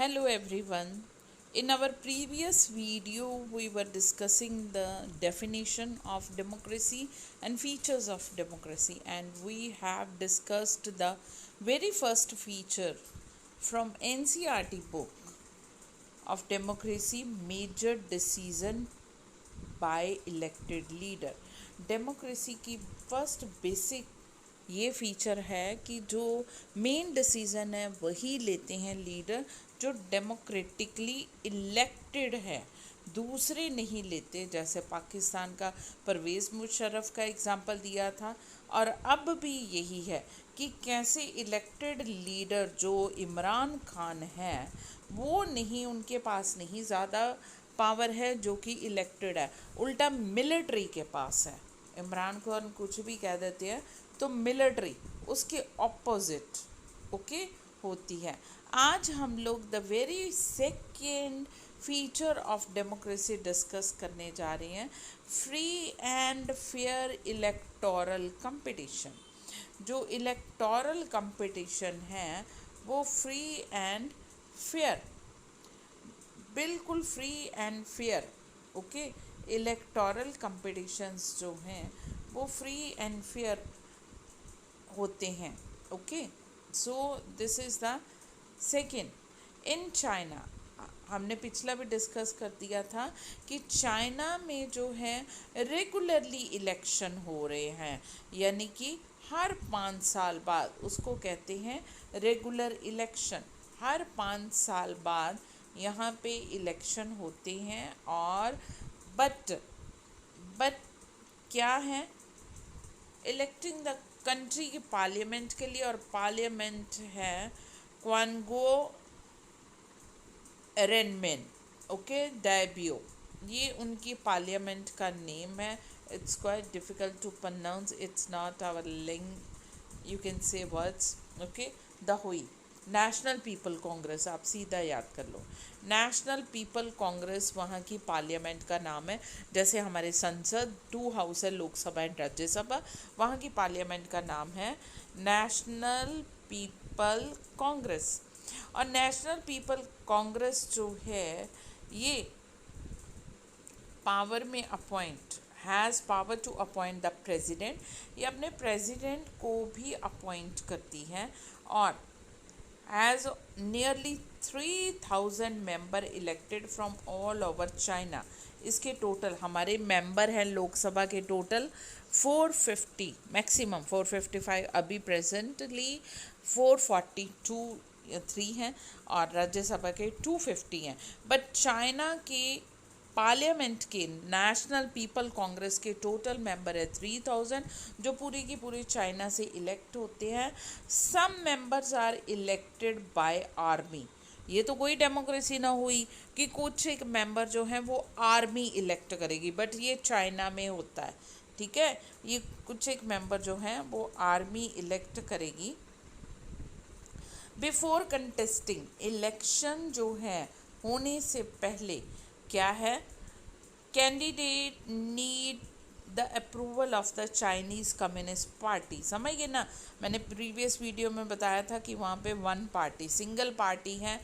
Hello everyone. In our previous video, we were discussing the definition of democracy and features of democracy, and we have discussed the very first feature from NCERT book of democracy, major decision by elected leader. Democracy की first basic ये feature है कि जो main decision है वही लेते हैं leader जो डेमोक्रेटिकली इलेक्टेड है, दूसरे नहीं लेते। जैसे पाकिस्तान का परवेज़ मुशर्रफ का एग्जाम्पल दिया था, और अब भी यही है कि कैसे इलेक्टेड लीडर जो इमरान खान है वो नहीं, उनके पास नहीं ज़्यादा पावर है जो कि इलेक्टेड है, उल्टा मिलिट्री के पास है। इमरान खान कुछ भी कह देते हैं तो मिलिट्री उसके ऑपोजिट ओके होती है। आज हम लोग the very second feature of democracy discuss करने जा रहे हैं, free and fair electoral competition. जो इलेक्टोरल कंपटीशन है वो फ्री एंड फेयर, बिल्कुल free and fair. Okay, electoral competitions जो हैं वो फ्री एंड फेयर होते हैं। Okay, so this is the second. In China, हमने पिछला भी डिस्कस कर दिया था कि चाइना में जो है रेगुलरली इलेक्शन हो रहे हैं, यानी कि हर 5 साल बाद, उसको कहते हैं रेगुलर इलेक्शन। हर 5 साल बाद यहाँ पे इलेक्शन होते हैं, और बट क्या है, इलेक्टिंग द कंट्री की पार्लियामेंट के लिए, और पार्लियामेंट है क्वानगो एरेनमेन, ओके, डायबियो, ये उनकी पार्लियामेंट का नेम है। It's quite difficult to pronounce, it's not our ling, you can say words. Okay, दहुई नेशनल पीपल कांग्रेस, आप सीधा याद कर लो, नेशनल पीपल कांग्रेस वहाँ की पार्लियामेंट का नाम है। जैसे हमारे संसद 2 हाउस है, लोकसभा एंड राज्यसभा, वहाँ की पार्लियामेंट का नाम है नेशनल पीपल कांग्रेस। और नेशनल पीपल कांग्रेस जो है ये पावर में appoint, has power to appoint the president, ये अपने प्रेसिडेंट को भी अपॉइंट करती है, और has nearly 3000 member elected from all over China। इसके टोटल हमारे मेंबर हैं लोकसभा के टोटल 450, मैक्सिमम 455, अभी प्रेजेंटली 442 हैं, और राज्यसभा के 250 हैं। बट चाइना के पार्लियामेंट के नेशनल पीपल कांग्रेस के टोटल मेंबर है 3000, जो पूरी की पूरी चाइना से इलेक्ट होते हैं। Some members are elected by army. ये तो कोई डेमोक्रेसी ना हुई कि कुछ एक मेंबर जो हैं वो आर्मी इलेक्ट करेगी, बट ये चाइना में होता है। ठीक है, ये कुछ एक मेंबर जो हैं वो आर्मी इलेक्ट करेगी। बिफोर कंटेस्टिंग, इलेक्शन जो है होने से पहले क्या है, candidate need the approval of the Chinese Communist party. समझ गए ना, मैंने प्रीवियस वीडियो में बताया था कि वहाँ पे वन पार्टी, सिंगल पार्टी है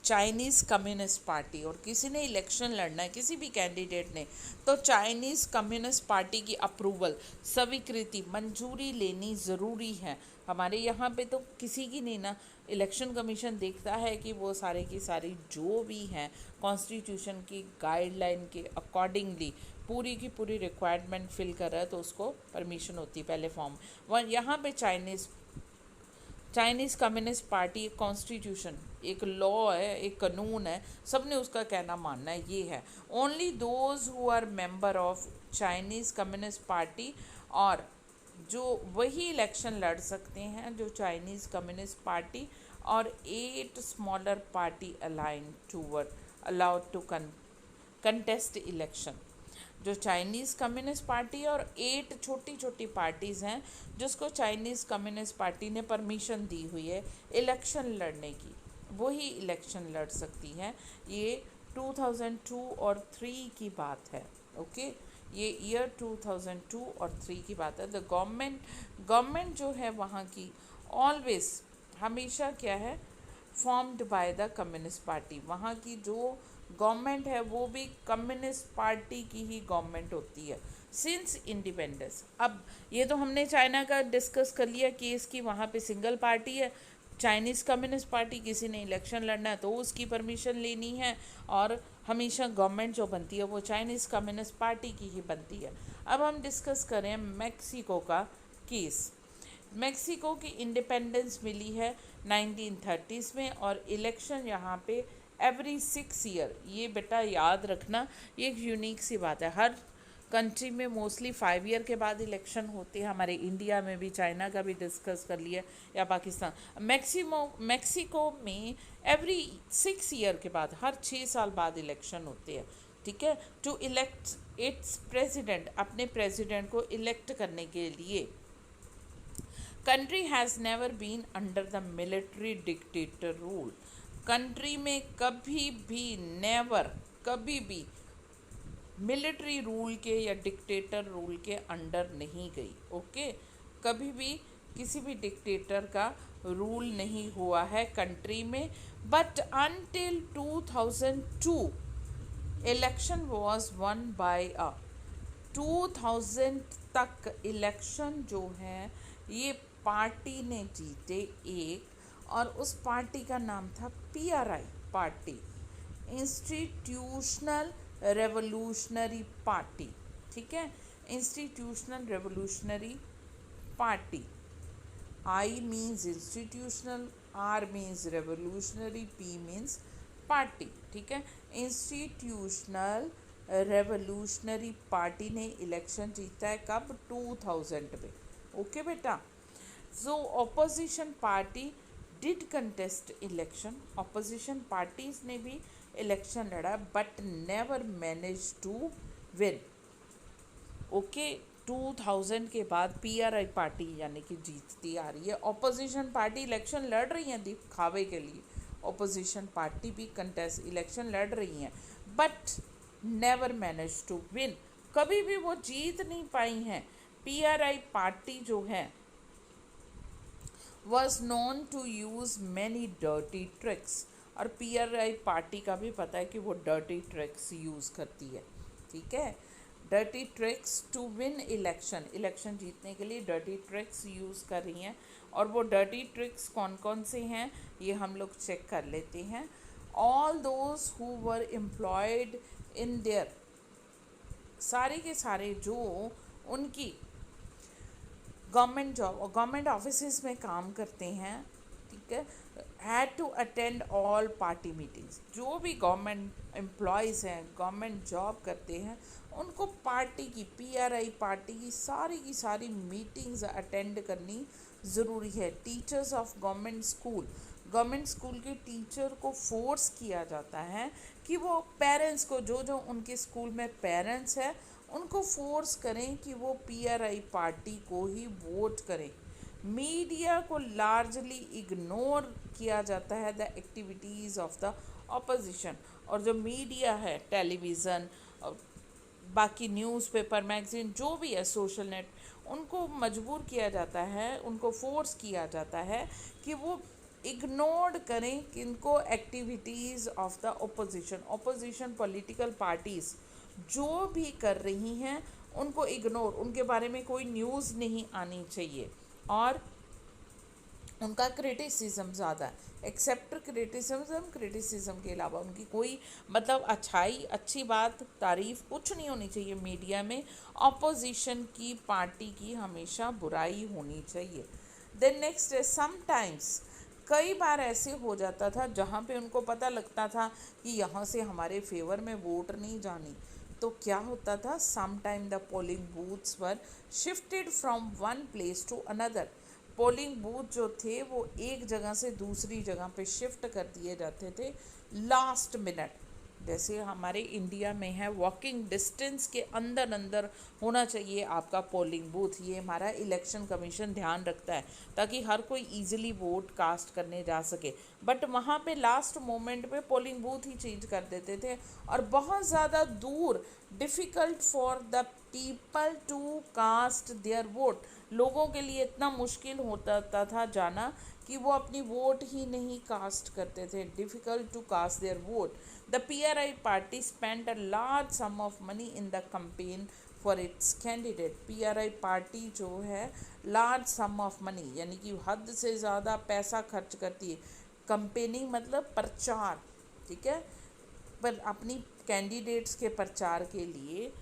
चाइनीज़ कम्युनिस्ट पार्टी, और किसी ने इलेक्शन लड़ना है, किसी भी कैंडिडेट ने, तो चाइनीज़ कम्युनिस्ट पार्टी की अप्रूवल, स्वीकृति, मंजूरी लेनी ज़रूरी है। हमारे यहाँ पे तो किसी की नहीं ना, इलेक्शन कमीशन देखता है कि वो सारे की सारी जो भी हैं कॉन्स्टिट्यूशन की गाइडलाइन के अकॉर्डिंगली पूरी की पूरी रिक्वायरमेंट फिल कर रहा है, तो उसको परमिशन होती है पहले फॉर्म। वह यहाँ पे चाइनीज़ कम्युनिस्ट पार्टी एक कॉन्स्टिट्यूशन, एक लॉ है, एक कानून है, सबने उसका कहना मानना है। ये है only those who are member of Chinese Communist Party, और जो वही इलेक्शन लड़ सकते हैं जो चाइनीज़ कम्युनिस्ट पार्टी, और 8 smaller party align toward allowed to contest election. जो चाइनीज़ कम्युनिस्ट पार्टी और 8 छोटी छोटी पार्टीज़ हैं जिसको चाइनीज़ कम्युनिस्ट पार्टी ने परमिशन दी हुई है इलेक्शन लड़ने की, वही इलेक्शन लड़ सकती हैं। ये 2002 और 3 की बात है। ओके, ये ईयर 2002 और 3 की बात है। द गवर्नमेंट जो है वहाँ की ऑलवेज, हमेशा क्या है, formed by the communist party. वहाँ की जो गवर्नमेंट है वो भी कम्युनिस्ट पार्टी की ही गवर्नमेंट होती है सिंस इंडिपेंडेंस। अब ये तो हमने चाइना का डिस्कस कर लिया केस की, वहाँ पे सिंगल पार्टी है चाइनीज़ कम्युनिस्ट पार्टी। किसी ने इलेक्शन लड़ना है तो उसकी परमिशन लेनी है, और हमेशा गवर्नमेंट जो बनती है वो चाइनीज़ कम्युनिस्ट पार्टी की ही बनती है। अब हम डिस्कस करें मैक्सिको का केस। मैक्सिको की इंडिपेंडेंस मिली है 1930s में, और इलेक्शन यहाँ पे एवरी 6 ईयर, ये बेटा याद रखना, ये एक यूनिक सी बात है। हर कंट्री में मोस्टली 5 ईयर के बाद इलेक्शन होते हैं। हमारे इंडिया में भी, चाइना का भी डिस्कस कर लिया, या पाकिस्तान। मैक्सिको में एवरी 6 ईयर के बाद, हर 6 साल बाद इलेक्शन होते हैं, ठीक है, टू इलेक्ट इट्स प्रेसिडेंट, अपने प्रेसिडेंट को इलेक्ट करने के लिए। Country has never been under the military dictator rule. Country में कभी भी नेवर, कभी भी मिलिट्री रूल के या डिक्टेटर रूल के अंडर नहीं गई। ओके, कभी भी किसी भी डिक्टेटर का रूल नहीं हुआ है कंट्री में। But until 2002 election was one by 2000 तक इलेक्शन जो है ये पार्टी ने जीते एक, और उस पार्टी का नाम था PRI party, institutional revolutionary party, ठीक है, institutional revolutionary party. I means institutional, R means revolutionary, P means party, ठीक है। इंस्टीट्यूशनल रेवोल्यूशनरी पार्टी ने इलेक्शन जीता है कब? 2000 में। ओके बेटा, जो opposition party did contest election, opposition parties ने भी इलेक्शन लड़ा, but never manage to win. Okay, 2000 के बाद पीआरआई पार्टी यानी कि जीतती आ रही है। ऑपोजिशन पार्टी इलेक्शन लड़ रही हैं दिखावे के लिए, ऑपोजिशन पार्टी भी कंटेस्ट इलेक्शन लड़ रही हैं, but never manage to win, कभी भी वो जीत नहीं पाई हैं। पीआरआई पार्टी जो है was known to use many dirty tricks, और पीआरआई पार्टी का भी पता है कि वो डर्टी ट्रिक्स यूज़ करती है, ठीक है। Dirty tricks to win election, election जीतने के लिए डर्टी ट्रिक्स यूज़ कर रही हैं। और वो डर्टी ट्रिक्स कौन कौन से हैं ये हम लोग चेक कर लेते हैं। All those who were employed in there, सारे के सारे जो उनकी गवर्नमेंट जॉब और गवर्नमेंट ऑफिस में काम करते हैं, ठीक है, had to attend all party meetings. जो भी गवर्नमेंट एम्प्लॉयज़ हैं, गवर्नमेंट जॉब करते हैं, उनको पार्टी की, पीआरआई पार्टी की सारी मीटिंग्स अटेंड करनी ज़रूरी है। टीचर्स ऑफ गवर्नमेंट स्कूल के टीचर को फोर्स किया जाता है कि वो पेरेंट्स को, जो उनके स्कूल में पेरेंट्स हैं, उनको फोर्स करें कि वो पीआरआई पार्टी को ही वोट करें। मीडिया को लार्जली इग्नोर किया जाता है the activities of the opposition, और जो मीडिया है, टेलीविज़न, बाकी न्यूज़पेपर, मैगज़ीन, जो भी है, सोशल नेट, उनको मजबूर किया जाता है, उनको फोर्स किया जाता है कि वो इग्नोर करें किनको, activities of the opposition political parties जो भी कर रही हैं उनको इग्नोर, उनके बारे में कोई न्यूज़ नहीं आनी चाहिए, और उनका क्रिटिसिज्म ज़्यादा है, एक्सेप्ट क्रिटिसिज्म के अलावा उनकी कोई मतलब अच्छी बात, तारीफ़ कुछ नहीं होनी चाहिए मीडिया में। ऑपोजिशन की पार्टी की हमेशा बुराई होनी चाहिए। देन नेक्स्ट है समटाइम्स, कई बार ऐसे हो जाता था जहाँ पे उनको पता लगता था कि यहाँ से हमारे फेवर में वोट नहीं जानी, तो क्या होता था, some time the polling booths were shifted from one place to another. Polling booth जो थे वो एक जगह से दूसरी जगह पे शिफ्ट कर दिए जाते थे लास्ट मिनट। जैसे हमारे इंडिया में है वॉकिंग डिस्टेंस के अंदर होना चाहिए आपका पोलिंग बूथ, ये हमारा इलेक्शन कमीशन ध्यान रखता है ताकि हर कोई इजीली वोट कास्ट करने जा सके। बट वहाँ पे लास्ट मोमेंट पे पोलिंग बूथ ही चेंज कर देते थे, और बहुत ज़्यादा दूर, difficult for the people to cast their vote, लोगों के लिए इतना मुश्किल होता था जाना कि वो अपनी वोट ही नहीं कास्ट करते थे, difficult to cast their vote. The PRI party spent a large sum of money in the campaign for its candidate. PRI party जो है लार्ज सम ऑफ मनी यानी कि हद से ज़्यादा पैसा खर्च करती है। कंपेनिंग मतलब प्रचार, ठीक है, पर अपनी कैंडिडेट्स के प्रचार के लिए,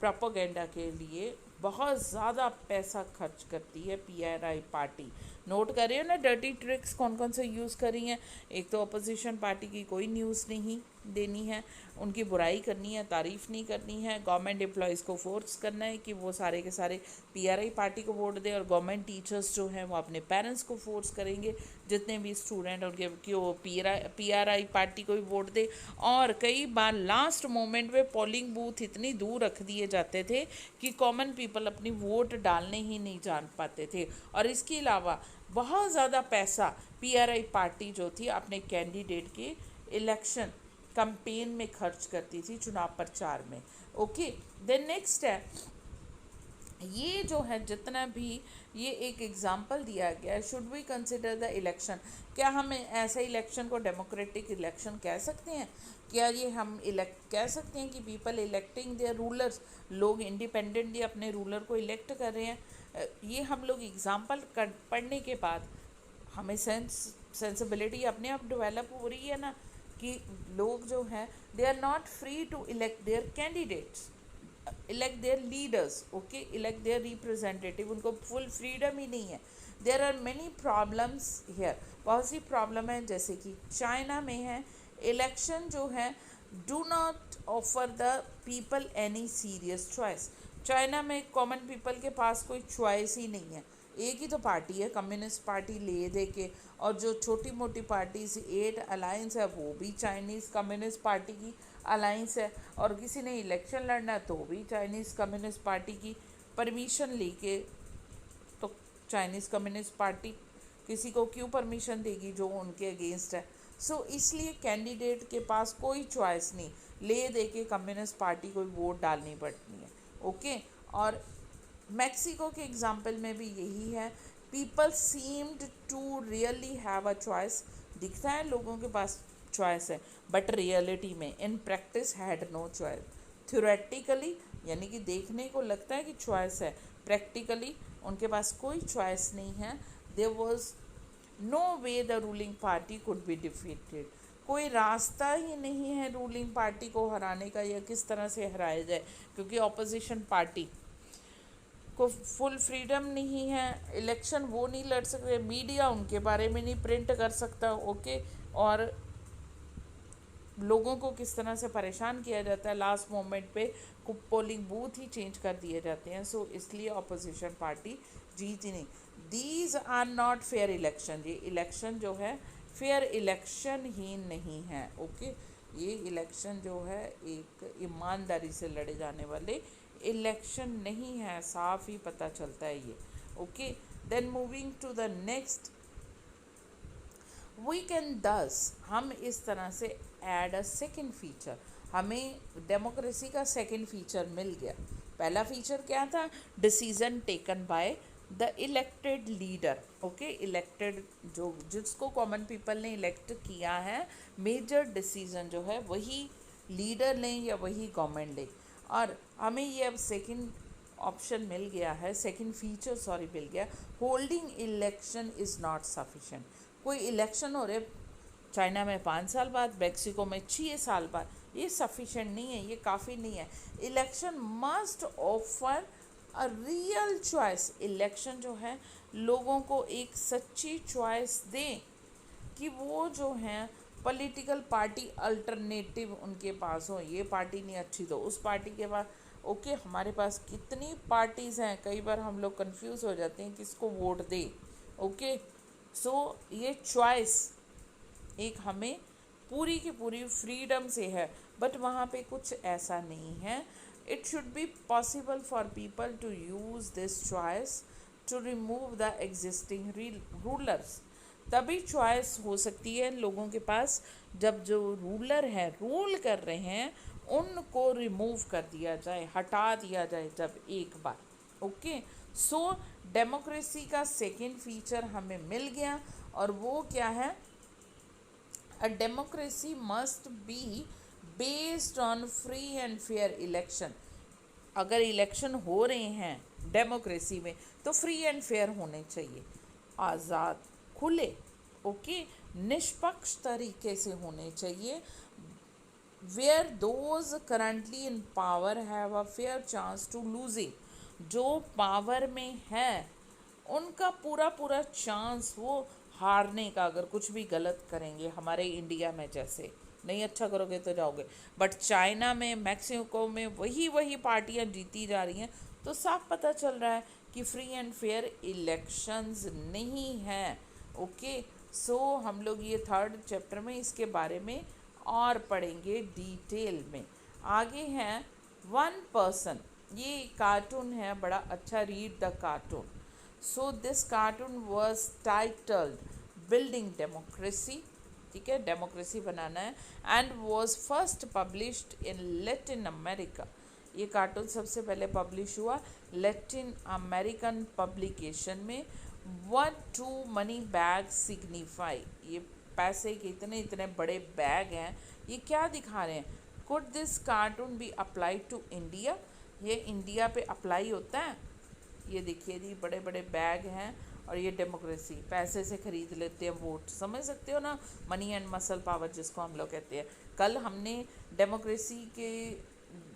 प्रोपोगेंडा के लिए बहुत ज़्यादा पैसा खर्च करती है PRI पार्टी। नोट कर रही हो ना डर्टी ट्रिक्स कौन कौन से यूज़ करी हैं। एक तो अपोजिशन पार्टी की कोई न्यूज़ नहीं देनी है, उनकी बुराई करनी है, तारीफ़ नहीं करनी है। गवर्नमेंट एम्प्लॉयज़ को फोर्स करना है कि वो सारे के सारे PRI पार्टी को वोट दें, और गवर्नमेंट टीचर्स जो हैं वो अपने पेरेंट्स को फोर्स करेंगे, जितने भी स्टूडेंट उनके, कि वो PRI पार्टी को ही वोट दे। और कई बार लास्ट मोमेंट में पोलिंग बूथ इतनी दूर रख दिए जाते थे कि कॉमन पीपल अपनी वोट डालने ही नहीं जान पाते थे। और इसके अलावा बहुत ज़्यादा पैसा PRI पार्टी जो थी अपने कैंडिडेट के इलेक्शन कैंपेन में खर्च करती थी, चुनाव प्रचार में। ओके, देन नेक्स्ट है, ये जो है जितना भी ये एक एग्जाम्पल दिया गया है, should we consider the election, क्या हम ऐसे इलेक्शन को डेमोक्रेटिक इलेक्शन कह सकते हैं? क्या ये हम इलेक्ट कह सकते हैं कि पीपल इलेक्टिंग देयर रूलर्स, लोग इंडिपेंडेंटली अपने रूलर को इलेक्ट कर रहे हैं? ये हम लोग एग्जाम्पल पढ़ने के बाद हमें सेंसिबिलिटी अपने आप डेवलप हो रही है ना, कि लोग जो हैं they are not free to elect their candidates, elect their leaders, okay, elect their representative, उनको फुल फ्रीडम ही नहीं है। There are many problems here, बहुत सी प्रॉब्लम है, जैसे कि चाइना में है, इलेक्शन जो है do not offer the people any serious choice. China में कॉमन पीपल के पास कोई चॉइस ही नहीं है, एक ही तो पार्टी है कम्युनिस्ट पार्टी ले दे के, और जो छोटी मोटी पार्टीज 8 अलायंस है वो भी चाइनीज़ कम्युनिस्ट पार्टी की अलायंस है, और किसी ने इलेक्शन लड़ना है तो भी चाइनीज़ कम्युनिस्ट पार्टी की परमिशन लेके, तो चाइनीज़ कम्युनिस्ट पार्टी किसी को क्यों परमिशन देगी जो उनके अगेंस्ट है। सो इसलिए कैंडिडेट के पास कोई चॉइस नहीं, ले दे के कम्युनिस्ट पार्टी को वोट डालनी पड़ती है। ओके, और मैक्सिको के एग्जाम्पल में भी यही है, people seemed to really have a choice, दिखता है लोगों के पास चॉइस है, बट रियलिटी में in practice had no choice. Theoretically यानी कि देखने को लगता है कि चॉइस है, प्रैक्टिकली उनके पास कोई चॉइस नहीं है। There was no way the ruling party could be defeated, कोई रास्ता ही नहीं है रूलिंग पार्टी को हराने का, या किस तरह से हराया जाए, क्योंकि ऑपोजिशन पार्टी को फुल फ्रीडम नहीं है, इलेक्शन वो नहीं लड़ सकते, मीडिया उनके बारे में नहीं प्रिंट कर सकता। ओके, और लोगों को किस तरह से परेशान किया जाता है, लास्ट मोमेंट पे पोलिंग बूथ ही चेंज कर दिए जाते हैं। सो इसलिए अपोजिशन पार्टी जीती नहीं। These are not fair election, ये इलेक्शन जो है फेयर इलेक्शन ही नहीं है। ओके, ये इलेक्शन जो है एक ईमानदारी से लड़े जाने वाले इलेक्शन नहीं है, साफ ही पता चलता है ये। Okay, then moving to the next, we can thus, हम इस तरह से ऐड अ सेकेंड फीचर, हमें डेमोक्रेसी का सेकेंड फीचर मिल गया। पहला फीचर क्या था? Decision taken by the elected leader. Okay, elected जो जिसको कॉमन पीपल ने इलेक्ट किया है, मेजर डिसीजन जो है वही लीडर लें या वही गवर्नमेंट ले। और हमें ये अब सेकेंड ऑप्शन मिल गया है, सेकेंड फीचर सॉरी मिल गया, holding election is not sufficient. कोई इलेक्शन हो रहे चाइना में 5 साल बाद, मैक्सिको में 6 साल बाद, ये सफिशेंट नहीं है, ये काफ़ी नहीं है। Election must offer a real choice, election जो है लोगों को एक सच्ची चॉइस दें कि वो जो हैं पॉलिटिकल पार्टी अल्टरनेटिव उनके पास हो, ये पार्टी नहीं अच्छी तो उस पार्टी के पास। ओके, हमारे पास कितनी पार्टीज़ हैं, कई बार हम लोग कंफ्यूज हो जाते हैं किसको वोट दे। ओके, सो ये चॉइस एक हमें पूरी की पूरी फ्रीडम से है, बट वहाँ पे कुछ ऐसा नहीं है। It should be possible for people to use this choice to remove the existing rulers, तभी चॉइस हो सकती है लोगों के पास जब जो रूलर हैं, रूल कर रहे हैं, उनको रिमूव कर दिया जाए, हटा दिया जाए जब एक बार। ओके, सो डेमोक्रेसी का सेकेंड फीचर हमें मिल गया, और वो क्या है? A democracy must be based on free and fair election. अगर इलेक्शन हो रहे हैं डेमोक्रेसी में तो फ्री एंड फेयर होने चाहिए, आज़ाद, खुले, ओके, निष्पक्ष तरीके से होने चाहिए, where those currently in power have a fair chance to losing. जो पावर में है उनका पूरा पूरा चांस वो हारने का, अगर कुछ भी गलत करेंगे, हमारे इंडिया में जैसे नहीं अच्छा करोगे तो जाओगे, बट चाइना में, मैक्सिको में वही वही पार्टियां जीती जा रही हैं, तो साफ पता चल रहा है कि फ्री एंड फेयर इलेक्शंस नहीं हैं। ओके, सो हम लोग ये थर्ड चैप्टर में इसके बारे में और पढ़ेंगे डिटेल में। आगे हैं वन पर्सन, ये कार्टून है, बड़ा अच्छा, read the cartoon. So this cartoon was titled building democracy, ठीक है, डेमोक्रेसी बनाना है, and was first published in Latin America. ये कार्टून सबसे पहले पब्लिश हुआ लैटिन अमेरिकन पब्लिकेशन में। What to money bag signify, ये पैसे के इतने इतने बड़े बैग हैं, ये क्या दिखा रहे हैं? Could this cartoon be applied to India, ये इंडिया पे अप्लाई होता है? ये देखिए जी, बड़े बड़े बैग हैं, और ये डेमोक्रेसी, पैसे से खरीद लेते हैं वोट, समझ सकते हो ना, मनी एंड मसल पावर जिसको हम लोग कहते हैं। कल हमने डेमोक्रेसी के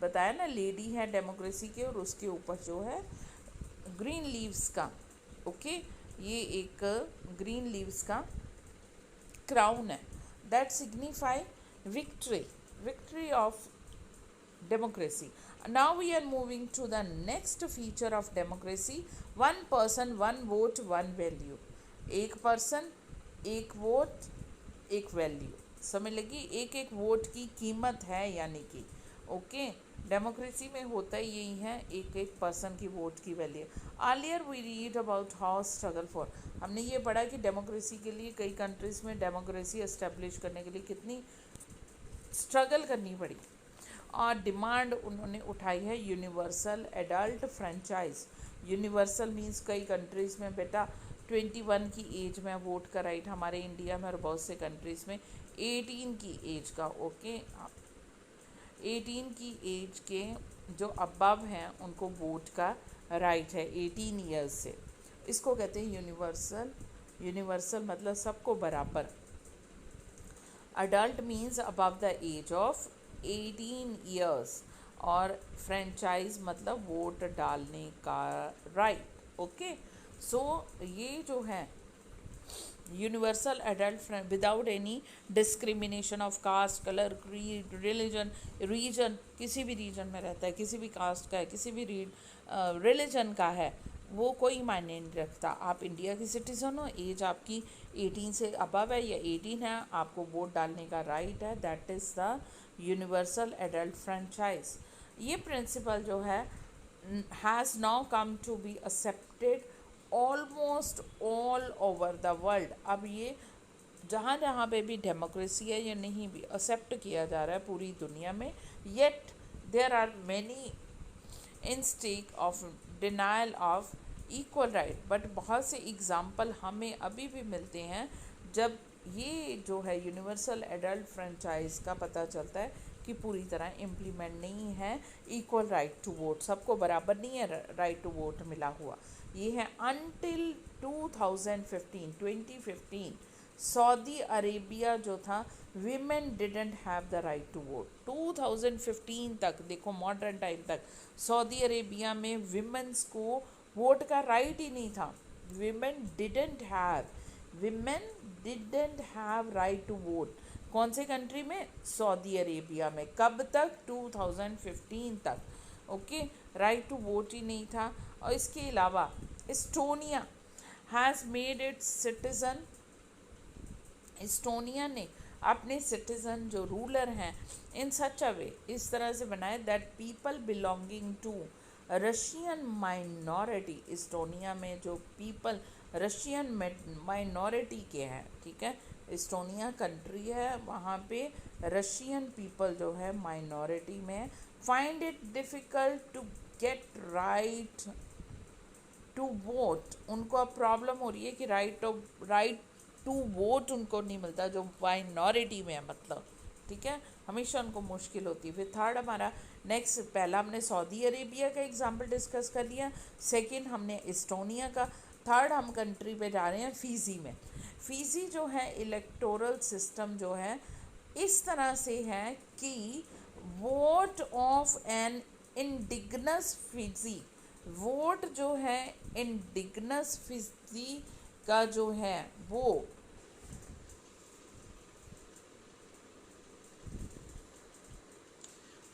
बताया ना, लेडी है डेमोक्रेसी के, और उसके ऊपर जो है ग्रीन लीव्स का, ओके, ये एक ग्रीन लीव्स का क्राउन है, that signify victory, victory of democracy. Now we are moving to the next feature of democracy, one person one vote one value, एक पर्सन एक वोट एक वैल्यू, समझ लगी? एक एक वोट की कीमत है, यानी कि ओके, डेमोक्रेसी में होता ही यही है, एक एक पर्सन की वोट की value. Earlier we read about how struggle for, हमने ये पढ़ा कि डेमोक्रेसी के लिए कई कंट्रीज़ में डेमोक्रेसी एस्टेब्लिश करने के लिए कितनी स्ट्रगल करनी पड़ी, और डिमांड उन्होंने उठाई है universal adult franchise. Universal means कई कंट्रीज़ में बेटा 21 की एज में वोट का राइट, हमारे इंडिया में और बहुत से कंट्रीज़ में 18 की एज का, ओके, 18 की एज के जो अबव हैं उनको वोट का राइट है 18 ईयर्स से, इसको कहते हैं यूनिवर्सल। यूनिवर्सल मतलब सबको बराबर। Adult means above the age of 18 years, और फ्रेंचाइज मतलब वोट डालने का राइट, ओके। सो ये जो है universal adult without any discrimination of caste, colour, creed, religion, region, किसी भी रीजन में रहता है, किसी भी कास्ट का है, किसी भी रिलीजन का है, वो कोई मायने नहीं रखता। आप इंडिया की सिटीज़न हो, एज आपकी 18 से अबव है या 18 है, आपको वोट डालने का राइट है, that is the universal adult franchise. ये प्रिंसिपल जो है has now come to be accepted almost all over the world. अब ये जहाँ जहाँ पे भी डेमोक्रेसी है ये नहीं भी एक्सेप्ट किया जा रहा है पूरी दुनिया में, yet there are many instances of denial of equal right, but बहुत से एग्ज़ाम्पल हमें अभी भी मिलते हैं जब ये जो है यूनिवर्सल एडल्ट फ्रेंचाइज का पता चलता है कि पूरी तरह इम्प्लीमेंट नहीं है इक्वल राइट टू वोट, सबको बराबर नहीं है राइट टू वोट मिला हुआ। ये है अनटिल 2015 सऊदी अरेबिया जो था, women didn't have the right to vote. 2015 तक, देखो मॉडर्न टाइम तक, सऊदी अरेबिया में विमेंस को वोट का राइट ही नहीं था। Women didn't have right to vote. कौन से कंट्री में? सऊदी अरेबिया में। कब तक? 2015 तक, ओके, राइट टू वोट ही नहीं था। और इसके अलावा Estonia has made it's citizen, Estonia ने अपने सिटीज़न जो रूलर हैं इन सच अ वे, इस तरह से बनाए that people belonging to Russian minority, Estonia में जो पीपल रशियन माइनॉरिटी के हैं, ठीक है, एस्टोनिया कंट्री है, वहाँ पे रशियन पीपल जो है माइनॉरिटी में, find it difficult to get right to vote, उनको अब प्रॉब्लम हो रही है कि राइट टू वोट उनको नहीं मिलता, जो माइनॉरिटी में है मतलब, ठीक है, हमेशा उनको मुश्किल होती है। फिर थर्ड हमारा नेक्स्ट, पहला हमने सऊदी अरेबिया का एग्जांपल डिस्कस कर लिया, सेकंड हमने इस्टोनिया का, थर्ड हम कंट्री पे जा रहे हैं फ़िजी में। फ़िजी जो है इलेक्टोरल सिस्टम जो है इस तरह से है कि vote of an indigenous Fiji, vote जो है इंडिगनस फिजी का जो है वो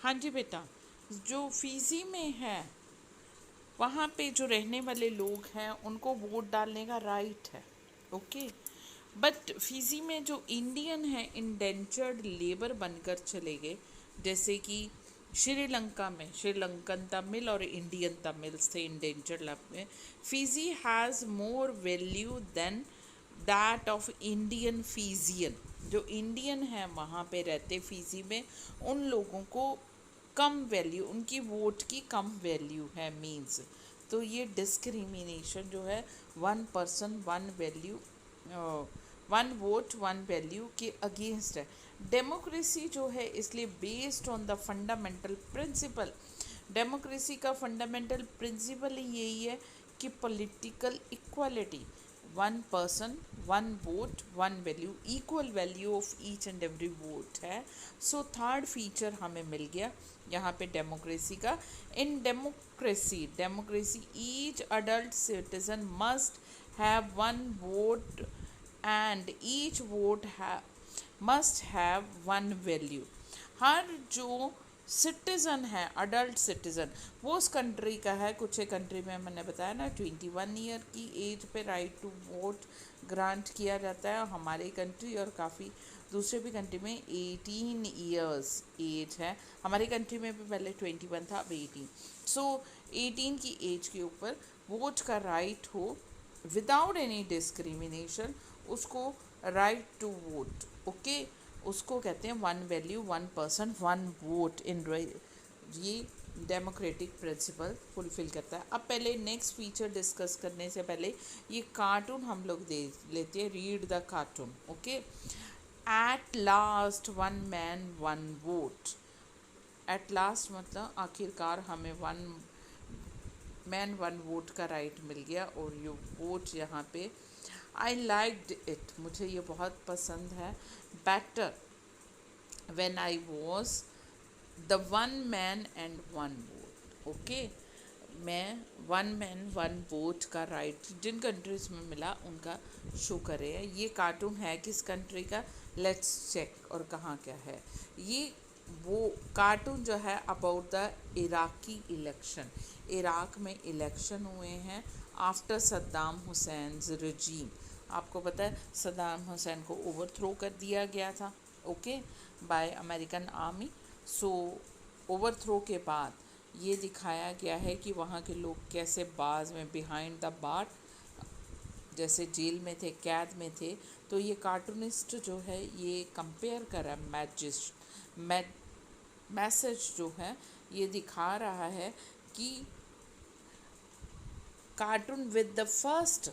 हाँ जी बेटा, जो फीजी में है वहाँ पे जो रहने वाले लोग हैं उनको वोट डालने का राइट है, ओके। बट फीजी में जो इंडियन है इंडेंचर्ड लेबर बनकर चले गए, जैसे कि श्रीलंका में श्रीलंकन तमिल और इंडियन तमिल्स थे इंडेंचर्ड लेबर में। Fiji has more value than that of Indian Fijian, जो इंडियन है वहाँ पे रहते फीजी में, उन लोगों को कम वैल्यू, उनकी वोट की कम वैल्यू है मीन्स। तो ये डिस्क्रिमिनेशन जो है one person one value, one vote one value के अगेंस्ट है। डेमोक्रेसी जो है इसलिए based on the fundamental principle, democracy का फंडामेंटल प्रिंसिपल ही यही है कि political equality, one person one vote one value, equal value of each and every vote है। सो थर्ड फीचर हमें मिल गया यहाँ पे डेमोक्रेसी का। In democracy each adult citizen must have one vote and each vote must have one value. हर जो citizen है adult citizen वो उस कंट्री का है, कुछ एक कंट्री में मैंने बताया ना 21 ईयर की एज पे राइट टू वोट ग्रांट किया जाता है, हमारे कंट्री और काफ़ी दूसरे भी कंट्री में 18 ईयर्स एज है। हमारी कंट्री में भी पहले 21 था, अब 18। सो 18 की एज के ऊपर वोट का राइट हो विदाउट एनी डिस्क्रिमिनेशन, उसको राइट टू वोट, ओके, उसको कहते हैं one value one person one vote. इन ये डेमोक्रेटिक प्रिंसिपल फुलफिल करता है। अब पहले नेक्स्ट फीचर डिस्कस करने से पहले ये कार्टून हम लोग देख लेते हैं, read the cartoon, okay. At last one man one vote, at last मतलब आखिरकार हमें वन मैन वन वोट का राइट मिल गया, और ये वोट यहाँ पे आई लाइक्ड इट, मुझे ये बहुत पसंद है, better when I was the one man and one vote, okay. मैं वन मैन वन वोट का राइट जिन कंट्रीज़ में मिला उनका शो करे है। ये कार्टून है किस कंट्री का, लेट्स चेक, और कहाँ क्या है ये। वो कार्टून जो है about the Iraqi election, Iraq में इलेक्शन हुए हैं आफ्टर सद्दाम हुसैन रजीम। आपको पता है सद्दाम हुसैन को ओवरथ्रो कर दिया गया था, ओके, बाय अमेरिकन आर्मी। सो ओवरथ्रो के बाद ये दिखाया गया है कि वहाँ के लोग कैसे बाज में बिहाइंड द बार जैसे जेल में थे, कैद में थे। तो ये कार्टूनिस्ट जो है ये कंपेयर करा मैसेज जो है ये दिखा रहा है कि cartoon with the first,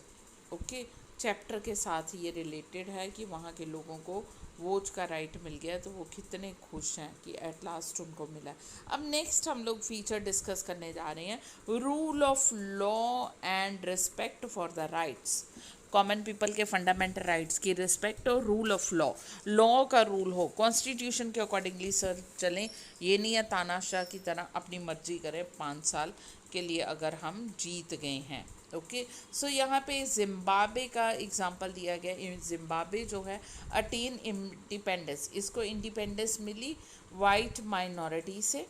okay, chapter के साथ ये रिलेटेड है कि वहाँ के लोगों को वोट का राइट मिल गया, तो वो कितने खुश हैं कि एट लास्ट उनको मिला। अब नेक्स्ट हम लोग फीचर डिस्कस करने जा रहे हैं, rule of law and respect for the rights, common people के फंडामेंटल राइट्स की रिस्पेक्ट और रूल ऑफ लॉ, लॉ का रूल हो, कॉन्स्टिट्यूशन के अकॉर्डिंगली सर चलें, ये नहीं है तानाशाह की तरह अपनी मर्जी करें 5 साल के लिए अगर हम जीत गए हैं, ओके। सो यहाँ पे जिम्बाब्वे का एग्जांपल दिया गया। जिम्बाब्वे जो है अटेन इंडिपेंडेंस, इसको इंडिपेंडेंस मिली वाइट माइनॉरिटी से,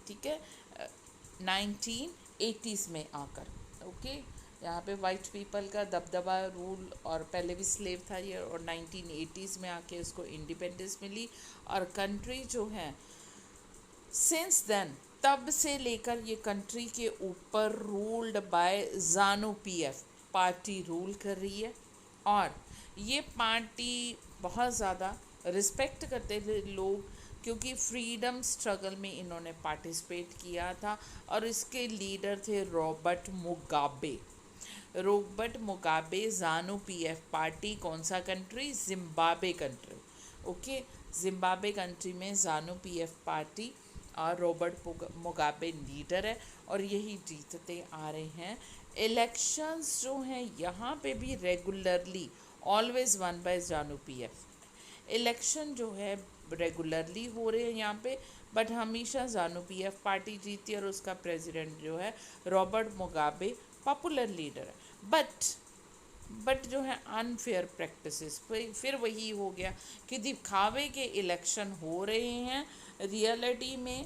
ठीक है, 1980s में आकर, ओके। यहाँ पे वाइट पीपल का दबदबा रूल और पहले भी स्लेव था ये, और 1980s में आके इसको इंडिपेंडेंस मिली। और कंट्री जो है सिंस देन, तब से लेकर ये कंट्री के ऊपर ruled by ZANU PF party rule कर रही है, और ये पार्टी बहुत ज़्यादा रिस्पेक्ट करते थे लोग, क्योंकि फ्रीडम स्ट्रगल में इन्होंने पार्टिसिपेट किया था, और इसके लीडर थे Robert Mugabe. Robert Mugabe ZANU PF party, कौन सा country, Zimbabwe country. Okay, Zimbabwe country में ज़ानू पीएफ पार्टी और रॉबर्ट मुगाबे लीडर है और यही जीतते आ रहे हैं। इलेक्शंस जो हैं यहाँ पे भी regularly always won by ZANU PF. Election जो है रेगुलरली हो रहे हैं यहाँ पे, बट हमेशा ज़ानू पीएफ पार्टी जीती है और उसका प्रेसिडेंट जो है रॉबर्ट मुगाबे पॉपुलर लीडर है। बट जो है अनफेयर प्रैक्टिसेस, फिर वही हो गया कि दिखावे के इलेक्शन हो रहे हैं, रियलिटी में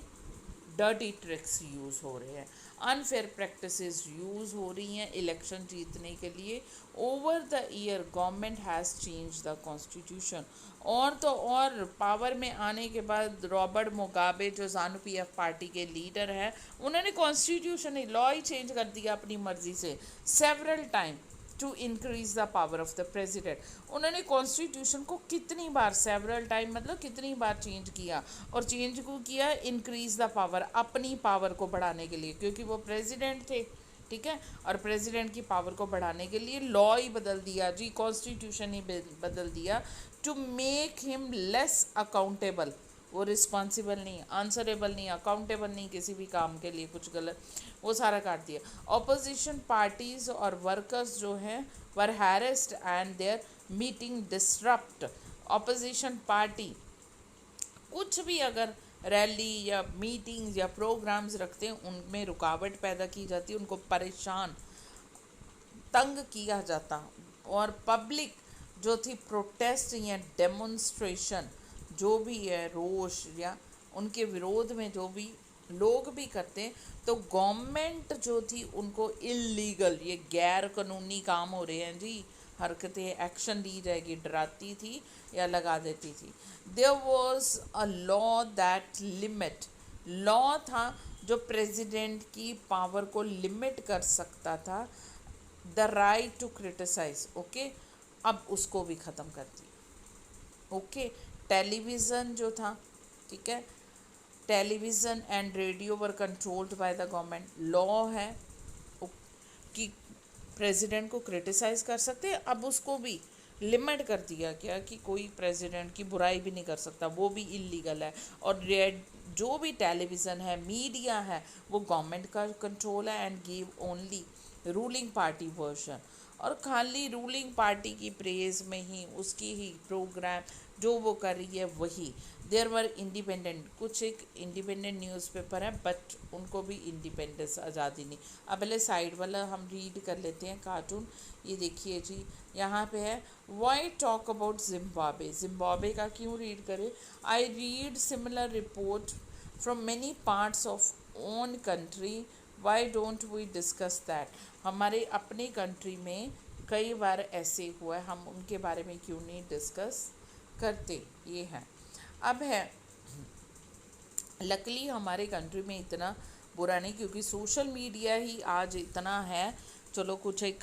डर्टी ट्रिक्स यूज़ हो रहे हैं, अनफेयर प्रैक्टिसेस यूज़ हो रही हैं इलेक्शन जीतने के लिए। Over the year government has change the constitution. और तो और पावर में आने के बाद रॉबर्ट मुगाबे जो ज़ानू पीएफ पार्टी के लीडर हैं, उन्होंने कॉन्स्टिट्यूशन लॉ ही चेंज कर दिया अपनी मर्जी से several time to increase the power of the president. उन्होंने कॉन्स्टिट्यूशन को कितनी बार, सेवरल टाइम मतलब कितनी बार चेंज किया, और चेंज को किया इंक्रीज द पावर, अपनी पावर को बढ़ाने के लिए, क्योंकि वो प्रेसिडेंट थे, ठीक है। और प्रेसिडेंट की पावर को बढ़ाने के लिए लॉ ही बदल दिया जी, कॉन्स्टिट्यूशन ही बदल दिया to make him less accountable. वो रिस्पॉन्सिबल नहीं, आंसरेबल नहीं, अकाउंटेबल नहीं किसी भी काम के लिए, कुछ गलत वो सारा काट दिया। ऑपोजिशन पार्टीज और वर्कर्स जो हैं were harassed and their meeting disrupt. Opposition party कुछ भी अगर रैली या मीटिंग्स या प्रोग्राम्स रखते हैं उनमें रुकावट पैदा की जाती है, उनको परेशान तंग किया जाता। और पब्लिक जो थी प्रोटेस्ट या डेमोन्स्ट्रेशन जो भी है, रोष या उनके विरोध में जो भी लोग भी करते हैं, तो गवर्नमेंट जो थी उनको इलीगल, ये गैर कानूनी काम हो रहे हैं जी, हरकतें, एक्शन ली जाएगी, डराती थी या लगा देती थी। There was a law that limit, law था जो प्रेसिडेंट की पावर को लिमिट कर सकता था, the right to criticise. Okay, अब उसको भी ख़त्म कर दिया। ओके, टेलीविज़न जो था, ठीक है, television and radio were controlled by the government. Law है कि प्रेसिडेंट को क्रिटिसाइज़ कर सकते हैं, अब उसको भी लिमिट कर दिया क्या कि कोई प्रेसिडेंट की बुराई भी नहीं कर सकता, वो भी इलीगल है। और जो भी टेलीविज़न है, मीडिया है, वो गवर्नमेंट का कंट्रोल है and give only ruling party version, और खाली रूलिंग पार्टी की प्रेज में ही उसकी ही प्रोग्राम जो वो कर रही है वही। देयर वर इंडिपेंडेंट, कुछ एक इंडिपेंडेंट न्यूज़पेपर है बट उनको भी इंडिपेंडेंस, आज़ादी नहीं। अब पहले साइड वाला हम रीड कर लेते हैं कार्टून। ये देखिए जी, यहाँ पे है why talk about Zimbabwe. Zimbabwe का क्यों रीड करें? I read similar report from many parts of own country, why don't we discuss that. हमारे अपने कंट्री में कई बार ऐसे हुआ है, हम उनके बारे में क्यों नहीं डिस्कस करते, ये है। अब है लकली हमारे कंट्री में इतना बुरा नहीं, क्योंकि सोशल मीडिया ही आज इतना है। चलो कुछ एक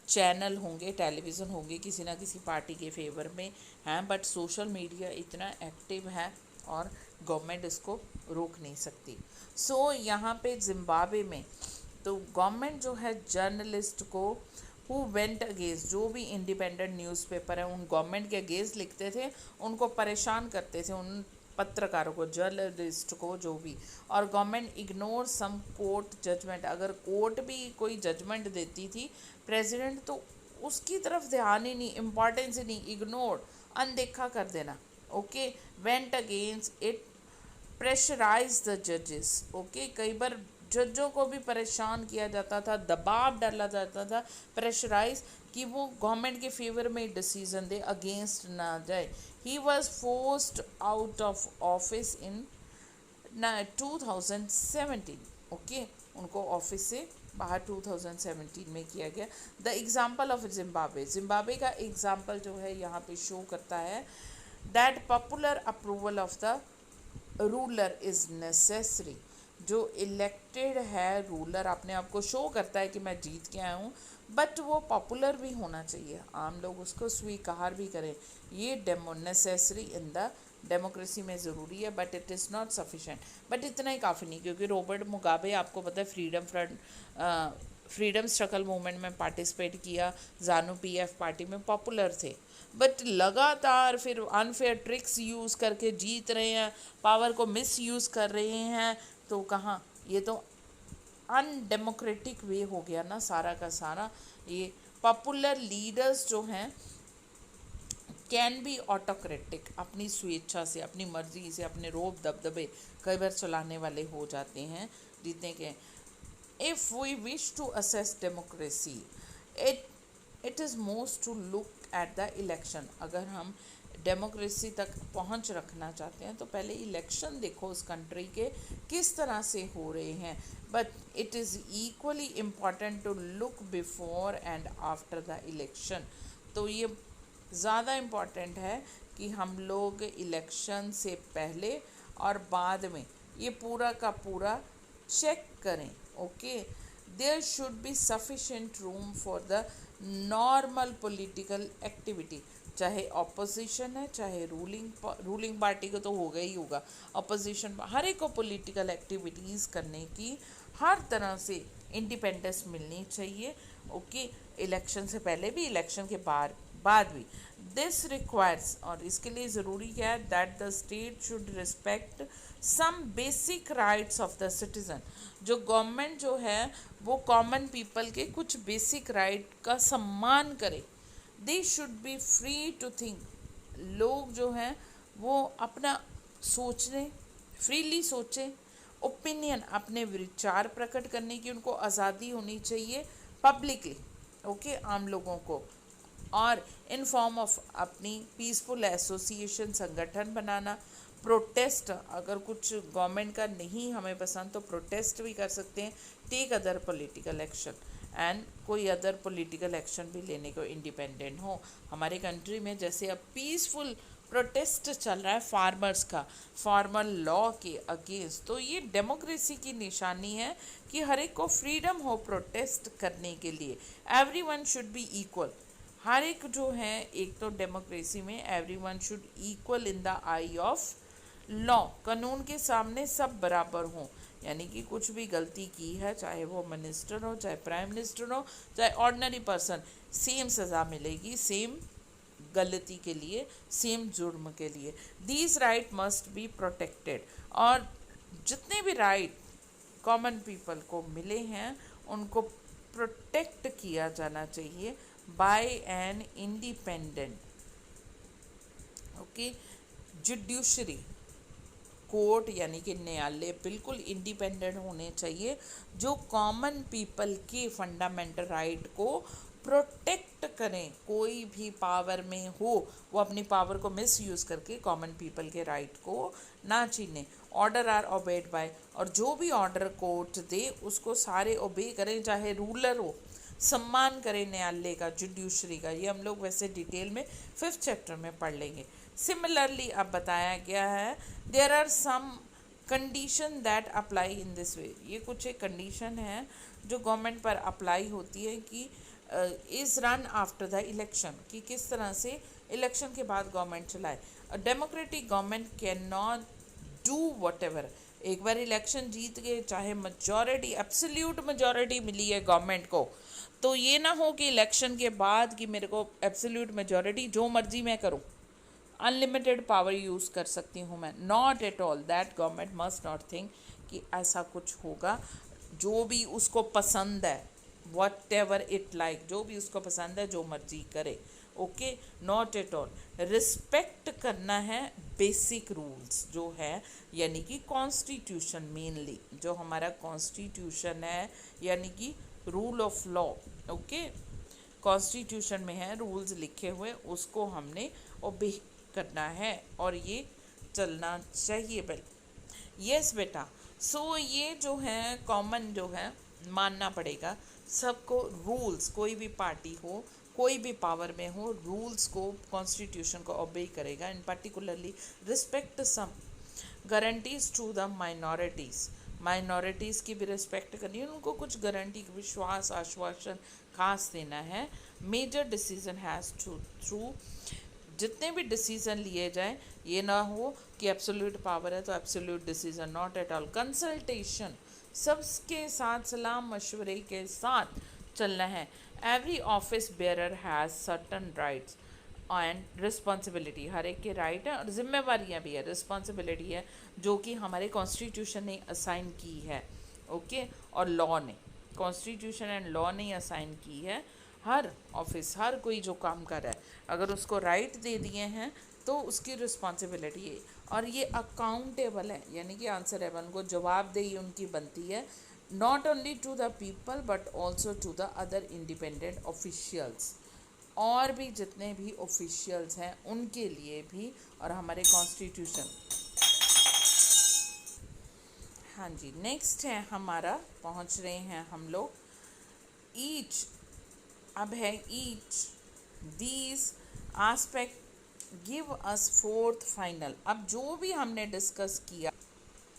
चैनल होंगे, टेलीविज़न होंगे किसी ना किसी पार्टी के फेवर में हैं, बट सोशल मीडिया इतना एक्टिव है और गवर्नमेंट इसको रोक नहीं सकती। सो यहाँ पे जिम्बाब्वे में तो गवर्नमेंट जो है जर्नलिस्ट को हु वेंट अगेंस्ट, जो भी इंडिपेंडेंट न्यूज़पेपर है उन गवर्नमेंट के अगेंस्ट लिखते थे, उनको परेशान करते थे, उन पत्रकारों को, जर्नलिस्ट को, जो भी। और गवर्नमेंट इग्नोर सम कोर्ट जजमेंट, अगर कोर्ट भी कोई जजमेंट देती थी प्रेसिडेंट, तो उसकी तरफ ध्यान ही नहीं, इम्पॉर्टेंस ही नहीं, इग्नोर, अनदेखा कर देना। Okay, went against it, pressurise the जजेस। ओके, कई बार जजों को भी परेशान किया जाता था, दबाव डाला जाता था, प्रेशराइज, कि वो गवर्नमेंट के फेवर में डिसीजन दे, अगेंस्ट ना जाए। He was forced out of office in 2017। Okay, उनको ऑफिस से बाहर 2017 में किया गया। The example of Zimbabwe, Zimbabwe का एग्जाम्पल जो है यहाँ पे शो करता है that popular approval of the ruler is necessary. जो इलेक्टेड है रूलर अपने आप को शो करता है कि मैं जीत के आया हूँ, बट वो पॉपुलर भी होना चाहिए, आम लोग उसको स्वीकार भी करें, ये नेसेसरी इन द डेमोक्रेसी में ज़रूरी है, but it is not sufficient. But इतना ही काफ़ी नहीं, क्योंकि रॉबर्ट मुगाबे आपको पता है freedom front freedom struggle movement में पार्टिसिपेट किया, जानू पीएफ पार्टी में पॉपुलर थे, बट लगातार फिर अनफेयर ट्रिक्स यूज़ करके जीत रहे हैं, पावर को मिस यूज़ कर रहे हैं, तो कहाँ, ये तो अनडेमोक्रेटिक वे हो गया ना सारा का सारा। ये पॉपुलर लीडर्स जो हैं कैन बी ऑटोक्रेटिक, अपनी स्वेच्छा से, अपनी मर्जी से, अपने रोब दबदबे कई बार चलाने वाले हो जाते हैं जीतने के। If we wish to assess democracy, it it is most to look at the election. अगर हम डेमोक्रेसी तक पहुंच रखना चाहते हैं तो पहले इलेक्शन देखो उस कंट्री के किस तरह से हो रहे हैं, but it is equally important to look before and after the election. तो ये ज़्यादा इम्पॉर्टेंट है कि हम लोग इलेक्शन से पहले और बाद में ये पूरा का पूरा चेक करें। Okay, there should be sufficient room for the normal political activity, चाहे ऑपोजिशन है चाहे रूलिंग पार्टी को तो होगा ही होगा, ऑपोजिशन हर एक को पॉलिटिकल एक्टिविटीज़ करने की हर तरह से इंडिपेंडेंस मिलनी चाहिए। ओके, इलेक्शन से पहले भी, इलेक्शन के बाद भी। दिस रिक्वायर्स, और इसके लिए ज़रूरी क्या है, that the state should respect some basic rights of the citizen. जो गवर्नमेंट जो है वो कॉमन पीपल के कुछ बेसिक राइट का सम्मान करे। They should be free to think, लोग जो हैं वो अपना सोचने, फ्रीली सोचें, ओपिनियन, अपने विचार प्रकट करने की उनको आज़ादी होनी चाहिए पब्लिकली, ओके, आम लोगों को। और इन फॉर्म ऑफ अपनी पीसफुल एसोसिएशन, संगठन बनाना, प्रोटेस्ट, अगर कुछ गवर्नमेंट का नहीं हमें पसंद तो प्रोटेस्ट भी कर सकते हैं, take other political action, and कोई अदर पॉलिटिकल एक्शन भी लेने को इंडिपेंडेंट हो। हमारे कंट्री में जैसे अब पीसफुल प्रोटेस्ट चल रहा है फार्मर्स का, फार्मर लॉ के अगेंस्ट, तो ये डेमोक्रेसी की निशानी है कि हर एक को फ्रीडम हो प्रोटेस्ट करने के लिए। एवरीवन शुड बी इक्वल, हर एक जो है, एक तो डेमोक्रेसी में everyone should equal in the I of law, कानून के सामने सब बराबर हों, यानी कि कुछ भी गलती की है, चाहे वो मिनिस्टर हो, चाहे प्राइम मिनिस्टर हो, चाहे ऑर्डिनरी पर्सन, सेम सज़ा मिलेगी, सेम गलती के लिए, सेम जुर्म के लिए। These right must be protected, और जितने भी राइट कॉमन पीपल को मिले हैं उनको प्रोटेक्ट किया जाना चाहिए by an independent, okay, judiciary, court यानी कि न्यायालय बिल्कुल इंडिपेंडेंट होने चाहिए, जो कॉमन पीपल के फंडामेंटल राइट को प्रोटेक्ट करें। कोई भी पावर में हो वो अपनी पावर को मिस यूज़ करके कॉमन पीपल के राइट को ना छीने। ऑर्डर आर ओबेड बाय, और जो भी ऑर्डर कोर्ट दे उसको सारे ओबे करें, चाहे रूलर हो, सम्मान करें न्यायालय का, जुडिशरी का। ये हम लोग वैसे डिटेल में 5th चैप्टर में पढ़ लेंगे। सिमिलरली अब बताया गया है, there are some condition that apply in this way, ये कुछ एक कंडीशन है जो गवर्नमेंट पर अप्लाई होती है कि is run after the election, कि किस तरह से इलेक्शन के बाद गवर्नमेंट चलाए। Democratic government can not do what ever, एक बार इलेक्शन जीत गए, चाहे मेजॉरिटी, एब्सोल्यूट मेजॉरिटी मिली है गवर्नमेंट को, तो ये ना हो कि इलेक्शन के बाद कि मेरे को एब्सोल्यूट मेजॉरिटी, जो मर्जी मैं करूं, अनलिमिटेड पावर यूज़ कर सकती हूँ मैं। Not at all, that government must not think कि ऐसा कुछ होगा। जो भी उसको पसंद है, वट एवर इट लाइक, जो भी उसको पसंद है जो मर्जी करे, okay, not at all. Respect करना है बेसिक रूल्स जो है, यानी कि कॉन्स्टिट्यूशन, मेनली जो हमारा कॉन्स्टिट्यूशन है, यानी कि rule of law, okay, constitution में है रूल्स लिखे हुए, उसको हमने ओबे करना है और ये चलना चाहिए बेल। यस बेटा, सो ये जो है कॉमन जो है मानना पड़ेगा सबको, रूल्स, कोई भी पार्टी हो, कोई भी पावर में हो, रूल्स को, कॉन्स्टिट्यूशन को ओबे करेगा। In particularly respect some guarantees to the minorities, minorities की भी रिस्पेक्ट करनी है, उनको कुछ गारंटी, विश्वास, आश्वासन खास देना है। Major decision has to through, जितने भी डिसीज़न लिए जाएं ये ना हो कि एब्सोल्यूट पावर है तो absolute decision, not at all. Consultation, सबके साथ सलाह मशवरे के साथ चलना है। Every office bearer has certain rights and responsibility, हर एक के राइट है और जिम्मेवारियाँ भी है, रिस्पॉन्सिबिलिटी है जो कि हमारे कॉन्स्टिट्यूशन ने असाइन की है। ओके, और लॉ ने, कॉन्स्टिट्यूशन एंड लॉ ने असाइन की है। हर ऑफिस, हर कोई जो काम कर रहा है, अगर उसको राइट दे दिए हैं तो उसकी रिस्पॉन्सिबिलिटी है और ये अकाउंटेबल है, यानी कि आंसरेबल, उनको जवाबदेही उनकी बनती है, not only to the people but also to the other independent officials, और भी जितने भी ऑफिशियल्स हैं उनके लिए भी, और हमारे कॉन्स्टिट्यूशन। हाँ जी, नेक्स्ट है हमारा, पहुंच रहे हैं हम लोग ईच, अब है each these aspect give us fourth final. अब जो भी हमने डिस्कस किया